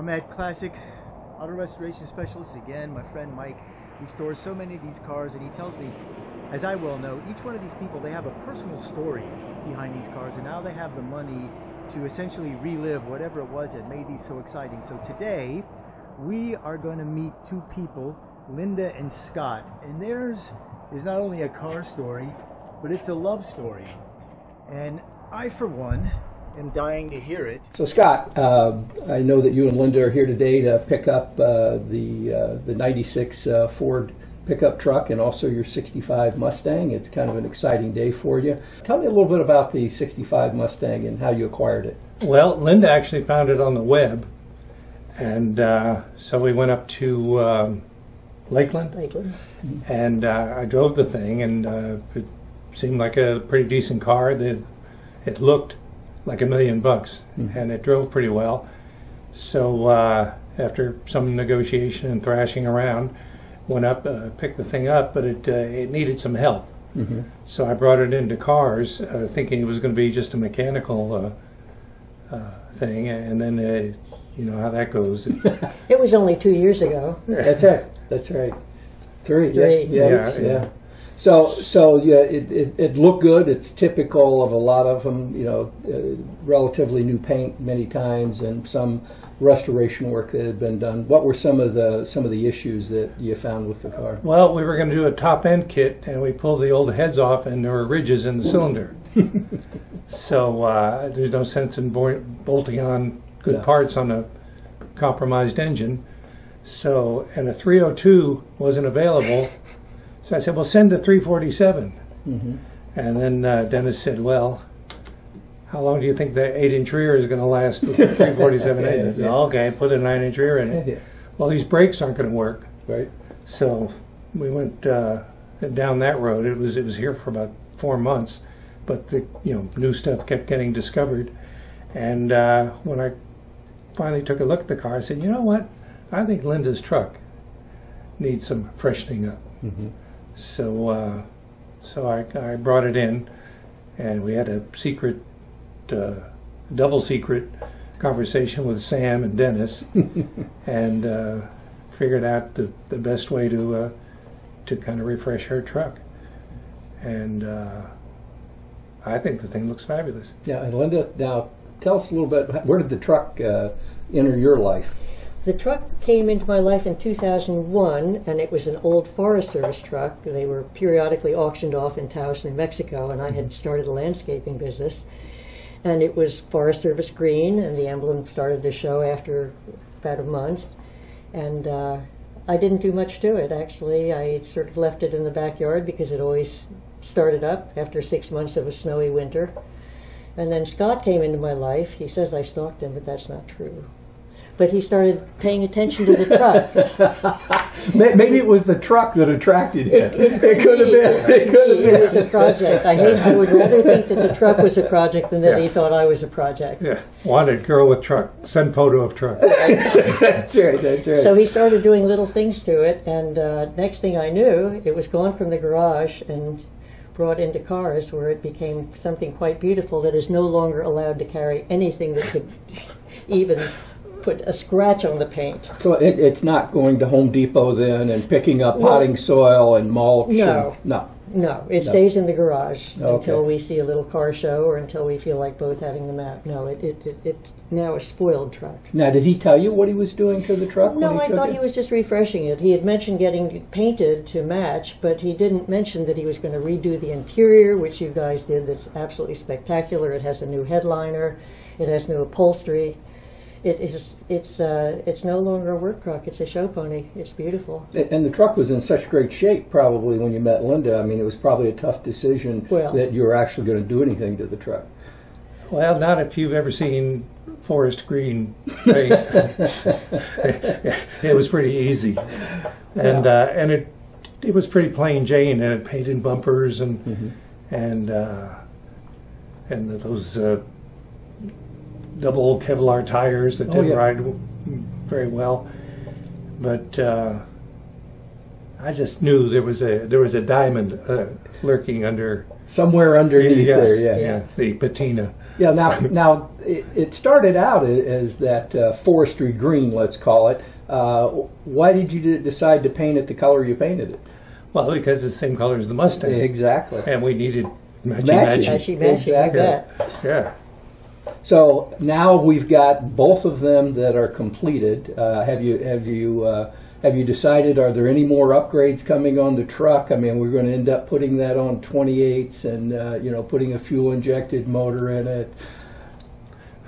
I'm at Classic Auto Restoration Specialist again. My friend Mike, he stores so many of these cars, and he tells me, as I well know, each one of these people, they have a personal story behind these cars, and now they have the money to essentially relive whatever it was that made these so exciting. So today, we are going to meet two people, Linda and Scott, and theirs is not only a car story, but it's a love story. And I, for one, am dying to hear it. So Scott, I know that you and Linda are here today to pick up the 96 Ford pickup truck and also your 65 Mustang. It's kind of an exciting day for you. Tell me a little bit about the 65 Mustang and how you acquired it. Well, Linda actually found it on the web, and so we went up to Lakeland. And I drove the thing, and it seemed like a pretty decent car. It looked like $1 million, and it drove pretty well. So after some negotiation and thrashing around, went up, picked the thing up, but it needed some help. So I brought it into cars, thinking it was going to be just a mechanical thing, and then you know how that goes. It was only 2 years ago. That's right. That's right. Three. Yeah. So yeah, it looked good. It's typical of a lot of them, you know, relatively new paint many times and some restoration work that had been done. What were some of the issues that you found with the car? Well, we were going to do a top end kit, and we pulled the old heads off, and there were ridges in the cylinder. So there's no sense in bolting on good parts on a compromised engine. So, and a 302 wasn't available. So I said, well, send the 347. And then Dennis said, well, how long do you think the 8-inch rear is going to last with the 347 engine? I said, okay, put a 9-inch rear in it. Well, these brakes aren't going to work. Right. So we went down that road. It was here for about 4 months, but the new stuff kept getting discovered. And when I finally took a look at the car, I said, you know what? I think Linda's truck needs some freshening up. So I brought it in, and we had a secret, double secret conversation with Sam and Dennis, and figured out the best way to kind of refresh her truck. And I think the thing looks fabulous. Yeah, and Linda, now tell us a little bit, where did the truck enter your life? The truck came into my life in 2001, and it was an old Forest Service truck. They were periodically auctioned off in Taos, New Mexico, and I had started a landscaping business. And it was Forest Service green, and the emblem started to show after about a month. And I didn't do much to it, actually. I sort of left it in the backyard because it always started up after 6 months of a snowy winter. And then Scott came into my life. He says I stalked him, but that's not true. But he started paying attention to the truck. Maybe it was the truck that attracted him. It could have been. It was a project. I would rather think that the truck was a project than that he thought I was a project. Yeah. Wanted girl with truck. Send photo of truck. That's right. That's right. So he started doing little things to it, and next thing I knew, it was gone from the garage and brought into cars, where it became something quite beautiful that is no longer allowed to carry anything that could even put a scratch on the paint. So it's not going to Home Depot then and picking up potting soil and mulch? No, it stays in the garage until we see a little car show or until we feel like both having them out. No, it's now a spoiled truck. Now, did he tell you what he was doing to the truck? No, I thought he was just refreshing it. He had mentioned getting it painted to match, but he didn't mention that he was going to redo the interior, which you guys did. That's absolutely spectacular. It has a new headliner. It has new upholstery. It's no longer a work truck. It's a show pony. It's beautiful. And the truck was in such great shape probably when you met Linda. I mean, it was probably a tough decision that you were actually going to do anything to the truck. Well, not if you've ever seen forest green paint. It was pretty easy, and it was pretty plain Jane, and it painted bumpers and those double Kevlar tires that didn't ride very well, but I just knew there was a diamond lurking under Somewhere underneath Yes, there, yeah. the patina. Yeah, now it started out as that forestry green, let's call it. Why did you decide to paint it the color you painted it? Well, because it's the same color as the Mustang. Exactly. And we needed matchy. Matchy, Exactly. you bet. Yeah. So now we've got both of them that are completed. Have you decided, are there any more upgrades coming on the truck? I mean, we're going to end up putting that on 28s and putting a fuel injected motor in it.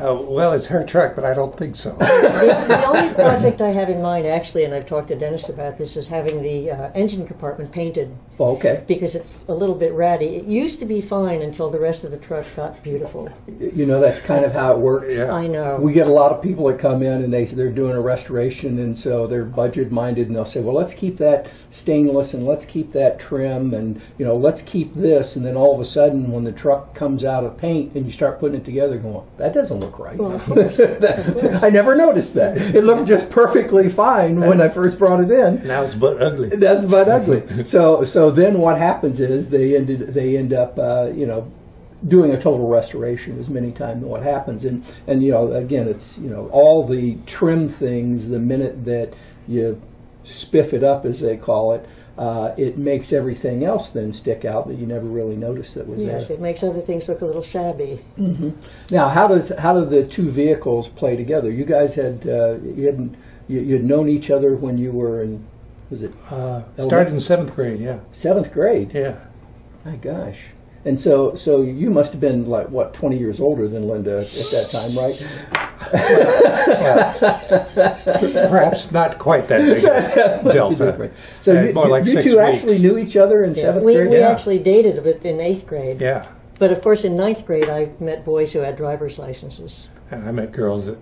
Well, it's her truck, but I don't think so. The only project I have in mind, actually, and I've talked to Dennis about this, is having the engine compartment painted. Oh, okay. Because it's a little bit ratty. It used to be fine until the rest of the truck got beautiful. That's kind of how it works. Yeah. I know. We get a lot of people that come in and they're doing a restoration, and so they're budget minded, and they'll say, well, let's keep that stainless and let's keep that trim and let's keep this, and then all of a sudden when the truck comes out of paint and you start putting it together, going, that doesn't look right. Well, of course. I never noticed that. It looked just perfectly fine when I first brought it in. Now it's but ugly. That's but ugly. So then what happens is they end up doing a total restoration is many times what happens, and again it's all the trim things, the minute that you spiff it up, as they call it, it makes everything else then stick out that you never really noticed that was Yes, there. it makes other things look a little shabby. Mm-hmm. Now, how do the two vehicles play together? You guys had you'd known each other when you were in, was it Started in 7th grade, yeah. 7th grade? Yeah. My gosh. And so you must have been like, what, 20 years older than Linda at that time, right? Perhaps not quite that big a delta. So more like you 6 two weeks. actually knew each other in 7th grade? We Yeah. actually dated a bit in 8th grade. Yeah. But of course in 9th grade I met boys who had driver's licenses. And I met girls that...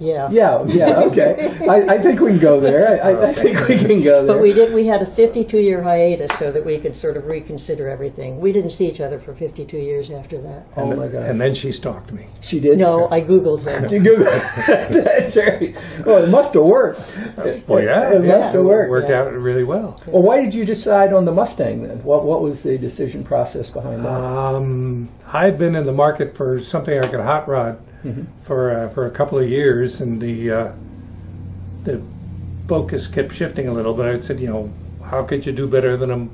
Yeah. Yeah, okay. I think we can go there. I think we can go there. But we had a 52-year hiatus so that we could sort of reconsider everything. We didn't see each other for 52 years after that. Oh my God. And then she stalked me. She did? No, I Googled him. You Googled. That's right. Well, it must have worked. Well, yeah. It must have worked. It worked out really well. Well, why did you decide on the Mustang then? What was the decision process behind that? I'd been in the market for something like a hot rod for a couple of years, and the focus kept shifting a little. But I said, how could you do better than a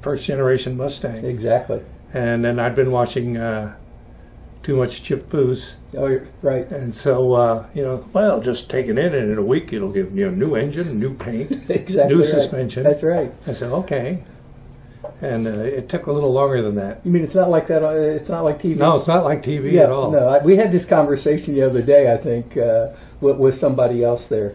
first generation Mustang? Exactly. And then I'd been watching too much Chip Foose. Oh, you're right. And so, well, just take it in, and in a week it'll give new engine, new paint, Exactly. new right. suspension. That's right. I said, okay. And it took a little longer than that. You mean it's not like that? It's not like TV? No, it's not like TV Yeah, at all. no. We had this conversation the other day, I think, with somebody else there.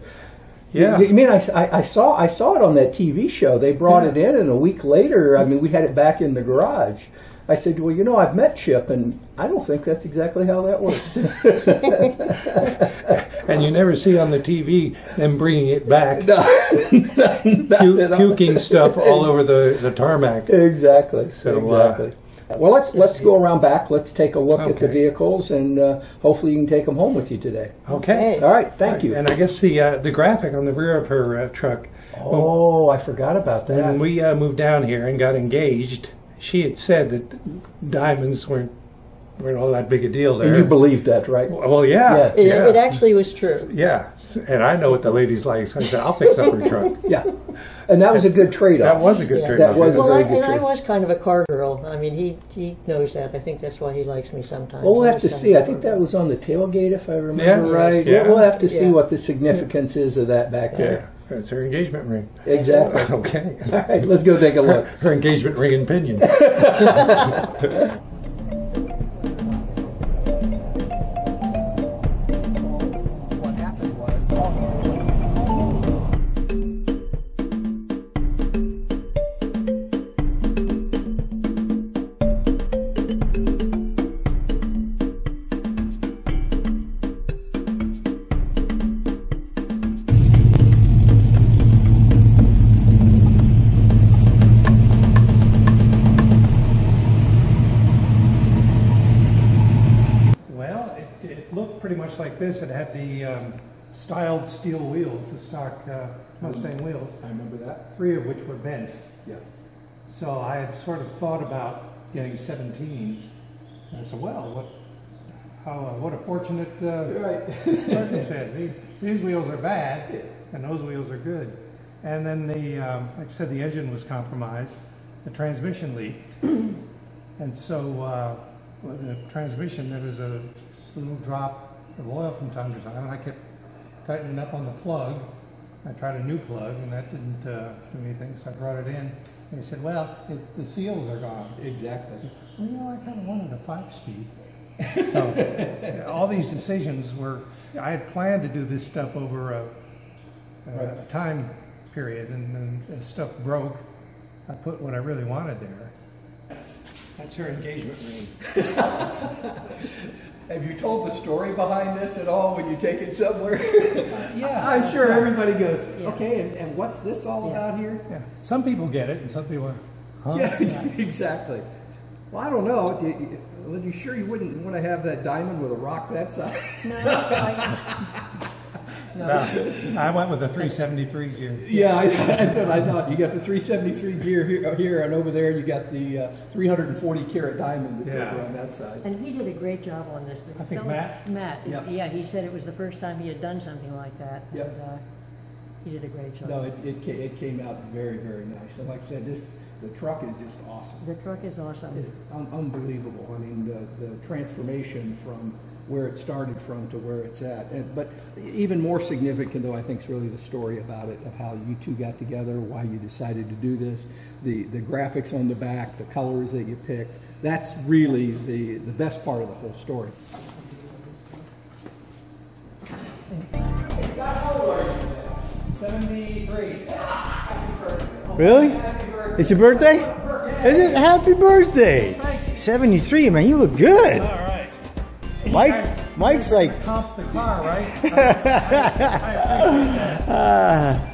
Yeah. You mean I saw it on that TV show? They brought it in, and a week later, I mean, we had it back in the garage. I said, well, I've met Chip, and I don't think that's exactly how that works. And you never see on the TV them bringing it back, No, puking stuff all over the tarmac. Exactly. So, exactly. Well, let's go around back. Let's take a look at the Okay. vehicles, and hopefully you can take them home with you today. Okay. All right. Thank you. And I guess the graphic on the rear of her truck, Oh, I forgot about that. when we moved down here and got engaged, she had said that diamonds weren't all that big a deal there. And you believed that, right? Well, yeah. It actually was true. Yeah. And I know what the ladies like, so I said, I'll fix up her truck. Yeah. And that was a good trade-off. That was a good Yeah. trade-off. That was a Well, very good I trade. was kind of a car girl. I mean, he knows that. I think that's why he likes me sometimes. Well, we'll I have was to kind see. of I a think car that girl. was on the tailgate, if I remember Yeah. right. Yeah. We'll have to see Yeah. what the significance is of that back Yeah. there. That's her engagement ring. Exactly. Okay. All right, let's go take a look. Her engagement ring and pinion. What happened was, Well, it looked pretty much like this. It had the styled steel wheels, the stock Mustang wheels. I remember that. 3 of which were bent. Yeah. So I had sort of thought about getting 17s. And I said, well, what a fortunate circumstance. These wheels are bad, and those wheels are good. And then like I said, the engine was compromised, the transmission leaked, and so the transmission, there was a little drop of oil from time to time, and I kept tightening up on the plug. I tried a new plug, and that didn't do anything, so I brought it in, and he said, well, the seals are gone. Exactly. I said, well, I kind of wanted a 5-speed. So all these decisions were, I had planned to do this stuff over a time period, and as stuff broke, I put what I really wanted there. That's her engagement ring. Have you told the story behind this at all when you take it somewhere? Yeah. I'm sure everybody goes, okay, and what's this all about here? Yeah. Some people get it, and some people are, huh? Yeah, exactly. Well, I don't know. Are you sure you wouldn't want to have that diamond with a rock that size? No, I went with the 373 gear. Yeah, that's what I thought. You got the 373 gear here, and over there you got the 340 carat diamond that's over on that side. And he did a great job on this. I think Matt? Yep. Yeah, he said it was the first time he had done something like that. Yep. And, he did a great job. No, it came out very, very nice. And like I said, the truck is just awesome. The truck is awesome. It's unbelievable. I mean, the transformation from where it started from to where it's at. But even more significant, though, I think is really the story about it, of how you two got together, why you decided to do this, the graphics on the back, the colors that you picked. That's really the best part of the whole story. How old are you today? 73. Really? It's your birthday? Is it? Happy birthday! 73, man, you look good. All right. Mike's like... Comp the car, right? I appreciate that.